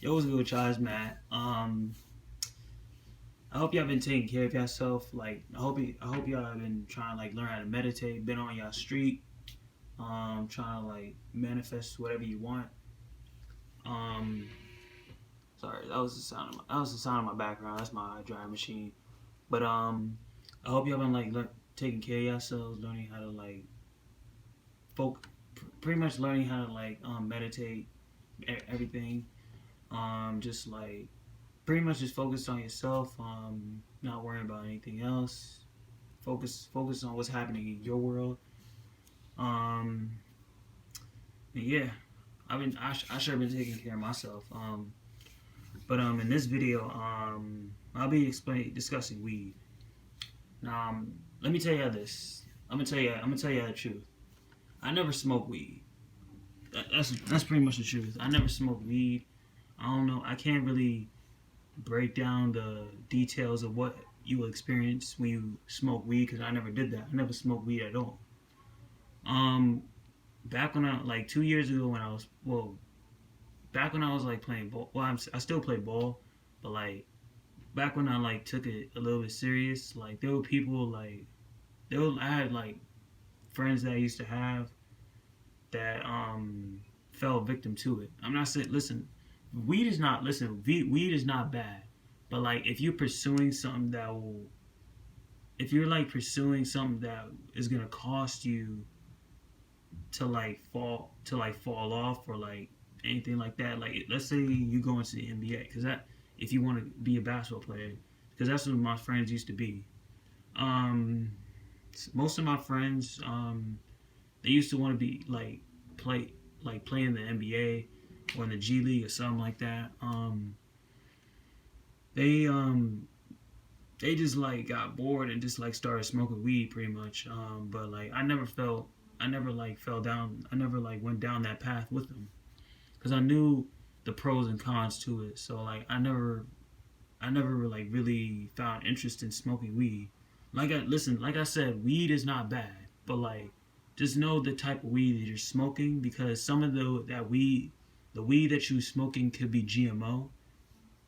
Yo, what's good with y'all? It's Matt. I hope y'all been taking care of yourself. I hope y'all have been trying to learn how to meditate. Been on y'all street. Trying to manifest whatever you want. Um, Sorry, that was the sound of my background. That's my dry machine. But I hope y'all been taking care of yourselves, learning how to folk, pretty much learning how to meditate, everything. Just pretty much just focus on yourself. Not worrying about anything else. Focus on what's happening in your world. Um, and yeah, I should have been taking care of myself. But in this video, I'll be discussing weed. Now, let me tell you this. I'm gonna tell you the truth. I never smoked weed. That's pretty much the truth. I never smoked weed. I don't know. I can't really break down the details of what you will experience when you smoke weed because I never did that. I never smoked weed at all. Um, Back when I 2 years ago when I was back when I was playing ball. Well, I still play ball, but back when I took it a little bit serious, there were people I had friends that I used to have that fell victim to it. I'm not saying listen, weed is not bad, but if you're pursuing something that will if you're pursuing something that is gonna cost you to fall off or anything like that. Let's say you go into the NBA because that if you want to be a basketball player because that's what my friends used to be. Um, Most of my friends they used to want to be play in the NBA or in the G League or something like that. They they just got bored and just started smoking weed pretty much. But I never fell down. I never went down that path with them because I knew the pros and cons to it. So I never really found interest in smoking weed. Like I said, weed is not bad, but just know the type of weed that you're smoking because some of the weed that you're smoking could be GMO.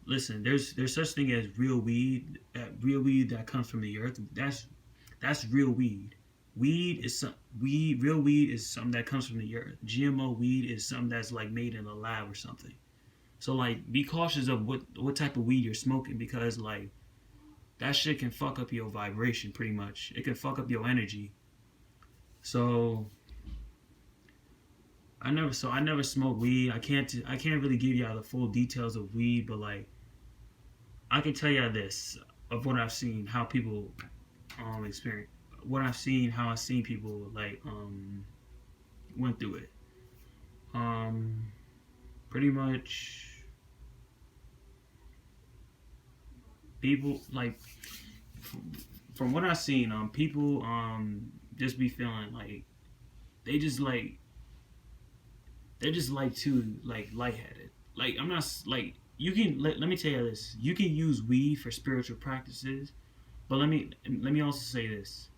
Listen, there's such thing as real weed that comes from the earth. That's real weed. Real weed is something that comes from the earth. GMO weed is something that's made in a lab or something. So be cautious of what type of weed you're smoking because that shit can fuck up your vibration pretty much. It can fuck up your energy. So I never smoked weed. I can't really give y'all the full details of weed, but I can tell y'all this of what I've seen, how people experience what I've seen, how I've seen people went through it. Um Pretty much people from what I've seen, people just be feeling they just they're just too lightheaded. I'm not you can let me tell you this. You can use weed for spiritual practices, but let me also say this.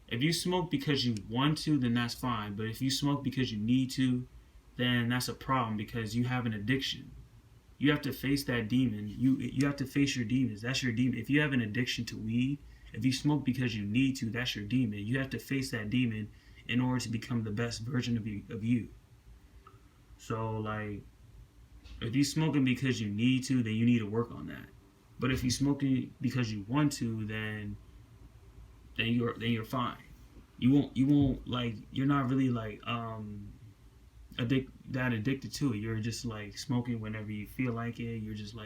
If you smoke because you want to, then that's fine. But if you smoke because you need to, then that's a problem because you have an addiction. You have to face that demon. You have to face your demons. That's your demon. If you have an addiction to weed, if you smoke because you need to, that's your demon. You have to face that demon in order to become the best version of you. So if you smoking because you need to, then you need to work on that. But if you smoking because you want to, then you're fine. You won't you're not really addicted to it. You're just smoking whenever you feel like it. You're just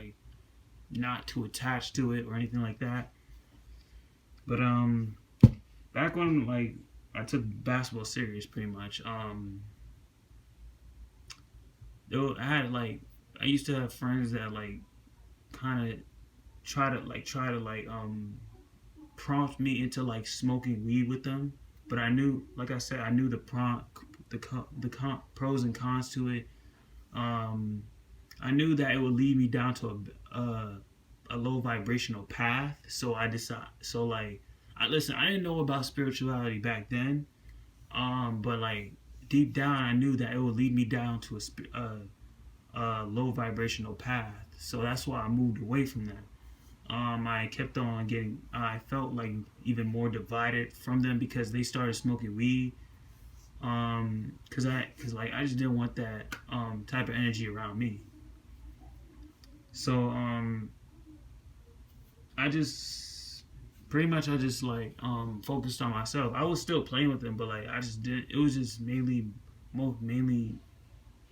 not too attached to it or anything like that. But back when I took basketball serious pretty much. I had I used to have friends that kind of try to prompt me into smoking weed with them. But I knew, like I said, I knew the pros and cons to it. I knew that it would lead me down to a low vibrational path. So I decided. So I listen. I didn't know about spirituality back then. But deep down, I knew that it would lead me down to a low vibrational path. So that's why I moved away from that. I kept on getting, I felt like even more divided from them because they started smoking weed. Cause like I just didn't want that type of energy around me. So I just pretty much I just like focused on myself. I was still playing with them, but like I just did. It was just mainly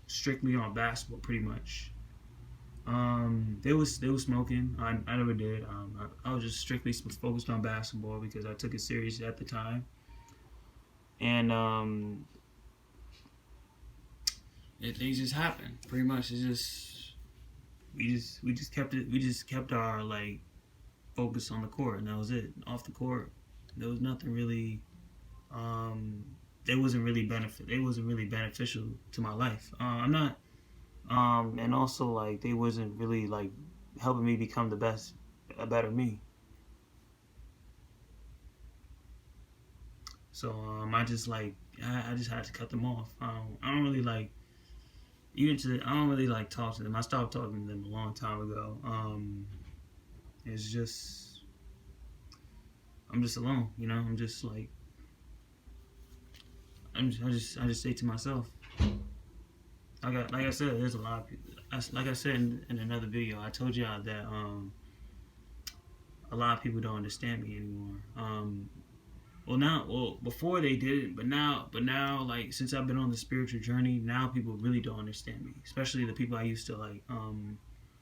strictly on basketball, pretty much. They was smoking. I never did. I was just strictly focused on basketball because I took it serious at the time, and things just happened. Pretty much, it's just we just kept our like focus on the court, and that was it. Off the court, there was nothing really. It wasn't really beneficial to my life. I'm not. And also like they wasn't really like helping me become a better me. So I just like I just had to cut them off. I don't really like I don't really like talk to them. I stopped talking to them a long time ago. It's just I'm just alone, you know. I'm just like I just stay to myself. Like I said, there's a lot of people. Like I said in another video, I told y'all that a lot of people don't understand me anymore. Well, before they didn't, but now, like since I've been on the spiritual journey, now people really don't understand me, especially the people I used to like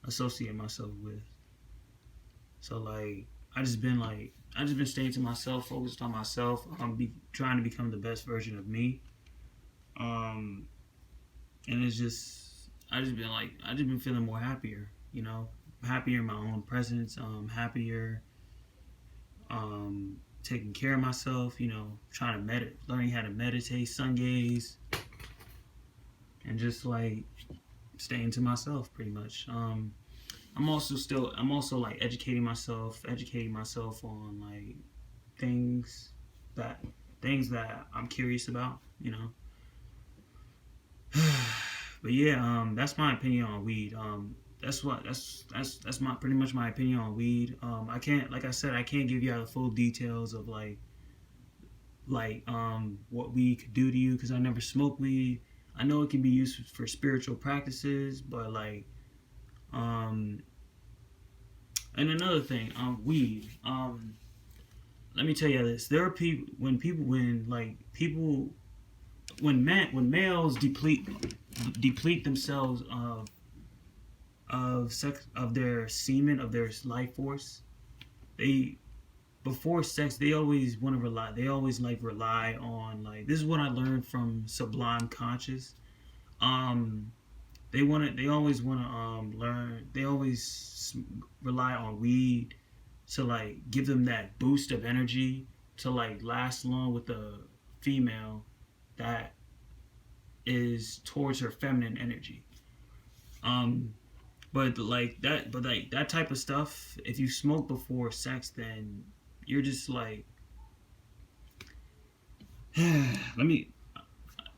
associate myself with. So like I just been staying to myself, focused on myself. Trying to become the best version of me. And it's just I just been feeling more happier, you know, happier in my own presence, happier, taking care of myself, you know, trying to learning how to meditate, sun gaze, and just like staying to myself pretty much. I'm also like educating myself on like things that I'm curious about, you know. But yeah, that's my opinion on weed. That's my pretty much my opinion on weed. I can't, like I said, I can't give you all the full details of like what weed could do to you because I never smoked weed. I know it can be used for spiritual practices, but like and another thing, weed. Let me tell you this: there are people when males deplete themselves of their semen, of their life force, before sex they always want to rely on like, this is what I learned from Sublime Conscious. They always rely on weed to like give them that boost of energy to like last long with the female that is towards her feminine energy. But that type of stuff, if you smoke before sex, then you're just like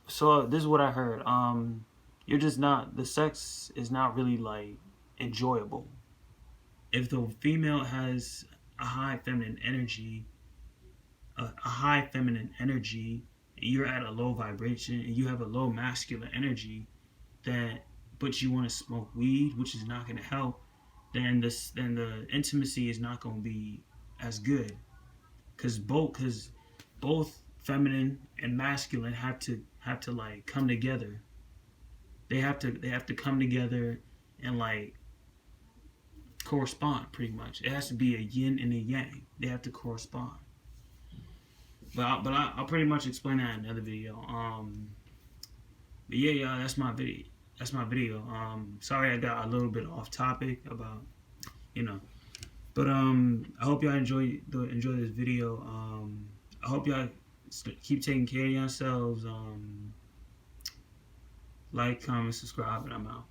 so this is what I heard. You're just not, the sex is not really like enjoyable. If the female has a high feminine energy, you're at a low vibration and you have a low masculine energy, but you want to smoke weed, which is not going to help, then the intimacy is not going to be as good, because both feminine and masculine have to like come together. They have to come together and like correspond pretty much. It has to be a yin and a yang. They have to correspond. But I'll pretty much explain that in another video. But yeah, y'all, that's my video. Sorry I got a little bit off topic about, you know. But I hope y'all enjoy this video. I hope y'all keep taking care of yourselves. Like, comment, subscribe, and I'm out.